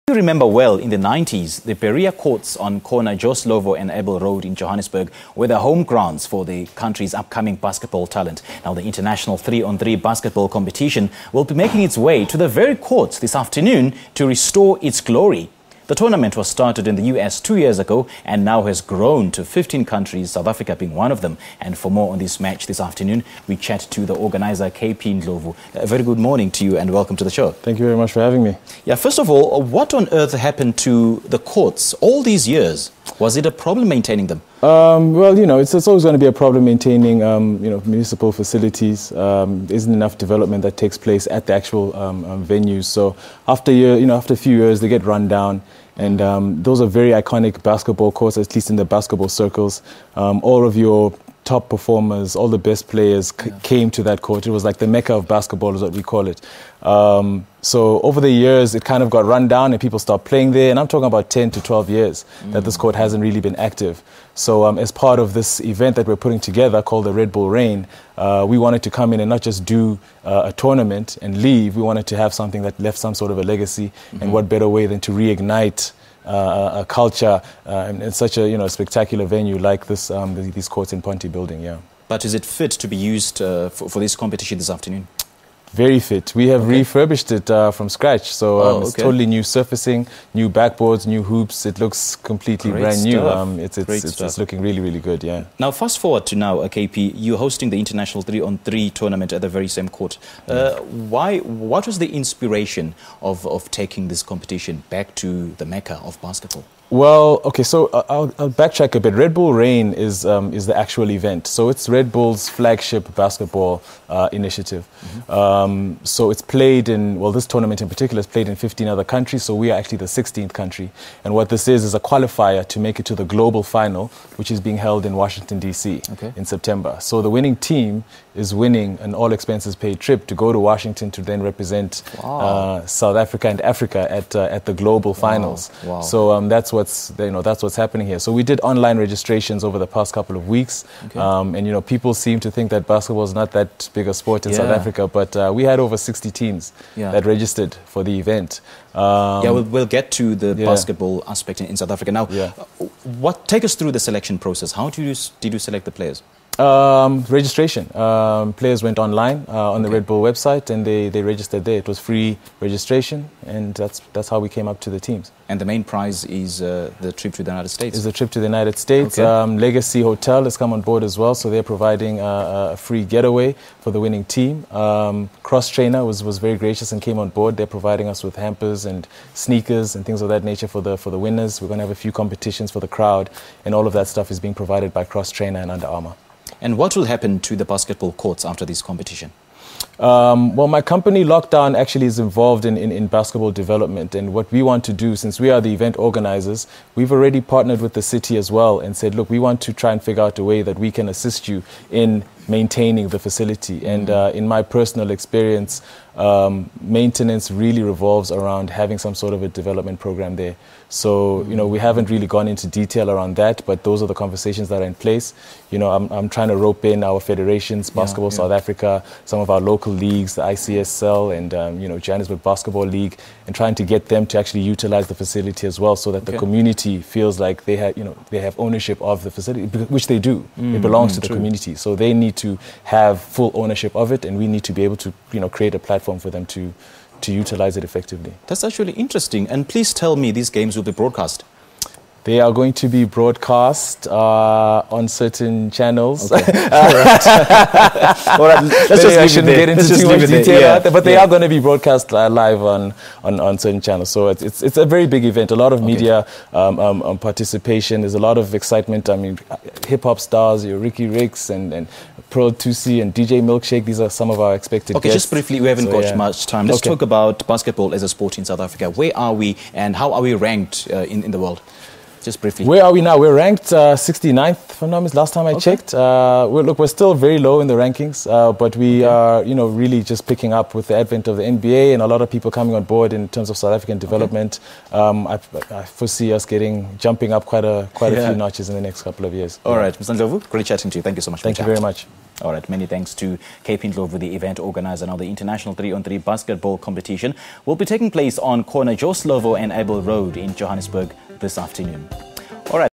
You remember well, in the 90s, the Berea courts on corner Slovo and Abel Road in Johannesburg were the home grounds for the country's upcoming basketball talent. Now, the international 3-on-3 basketball competition will be making its way to the very courts this afternoon to restore its glory. The tournament was started in the US 2 years ago and now has grown to 15 countries, South Africa being one of them. And for more on this match this afternoon, we chat to the organizer, KP Slovo. A very good morning to you and welcome to the show. Thank you very much for having me. Yeah, first of all, what on earth happened to the courts all these years? Was it a problem maintaining them? Well, you know, it's always going to be a problem maintaining, municipal facilities. There isn't enough development that takes place at the actual venues. So after a few years, they get run down. And those are very iconic basketball courts, at least in the basketball circles. All of your top performers, all the best players came to that court. It was like the mecca of basketball is what we call it. So over the years, it kind of got run down and people stopped playing there. And I'm talking about 10 to 12 years that this court hasn't really been active. So as part of this event that we're putting together called the Red Bull Rain, we wanted to come in and not just do a tournament and leave. We wanted to have something that left some sort of a legacy. And what better way than to reignite a culture in such a spectacular venue like this, these courts in Ponte building, yeah. But is it fit to be used for this competition this afternoon? Very fit. We have refurbished it from scratch, so it's totally new surfacing, new backboards, new hoops. It looks completely brand new. It's looking really, really good, yeah. Now, fast forward to now, KP, you're hosting the international 3-on-3 tournament at the very same court. What was the inspiration of taking this competition back to the mecca of basketball? Well, okay, so I'll backtrack a bit. Red Bull Rain is the actual event. So it's Red Bull's flagship basketball initiative. So it's played in, well, this tournament in particular is played in 15 other countries. So we are actually the 16th country. And what this is a qualifier to make it to the global final, which is being held in Washington, D.C. in September. So the winning team is winning an all expenses paid trip to go to Washington to then represent South Africa and Africa at the global finals. So that's what's happening here. So we did online registrations over the past couple of weeks, and people seem to think that basketball is not that big a sport in South Africa, but we had over 60 teams that registered for the event. We'll get to the basketball aspect in South Africa now. Take us through the selection process. How did you select the players? Registration. Players went online on the Red Bull website and they registered there. It was free registration, and that's how we came up to the teams. And the main prize is the trip to the United States? Is the trip to the United States. Legacy Hotel has come on board as well, so they're providing a free getaway for the winning team. Cross Trainer was very gracious and came on board. They're providing us with hampers and sneakers and things of that nature for the winners. We're going to have a few competitions for the crowd, and all of that stuff is being provided by Cross Trainer and Under Armour. And what will happen to the basketball courts after this competition? Well, my company, Lockdown, actually is involved in basketball development. And what we want to do, since we are the event organizers, we've already partnered with the city as well and said, look, we want to try and figure out a way that we can assist you in maintaining the facility. And in my personal experience, maintenance really revolves around having some sort of a development program there. So, we haven't really gone into detail around that, but those are the conversations that are in place. I'm trying to rope in our federations, Basketball South Africa, some of our local leagues, the ICSL and, Johannesburg Basketball League, and trying to get them to actually utilize the facility as well so that the community feels like they have ownership of the facility, which they do. It belongs to the community. So they need to have full ownership of it, and we need to be able to, create a platform for them to utilize it effectively. That's actually interesting. And please tell me these games will be broadcast. They are going to be broadcast on certain channels. All right. Let's just get into too much detail, but they are going to be broadcast live on certain channels. So it's a very big event. A lot of media participation. There's a lot of excitement. I mean, hip hop stars, Ricky Ricks and Pearl Tusi and DJ Milkshake. These are some of our expected guests. Just briefly, we haven't got much time. Let's talk about basketball as a sport in South Africa. Where are we and how are we ranked in the world? Just briefly. Where are we now? We're ranked 69th, if I'm not mistaken, last time I checked. We're still very low in the rankings, but we are, really just picking up with the advent of the NBA and a lot of people coming on board in terms of South African development. I foresee us jumping up quite a few notches in the next couple of years. All right, Mr. Slovo, great chatting to you. Thank you so much. Thank you very much. All right, many thanks to KP Slovo, the event organizer. Now, the international 3-on-3 basketball competition will be taking place on corner Joe Slovo and Abel Road in Johannesburg this afternoon. All right.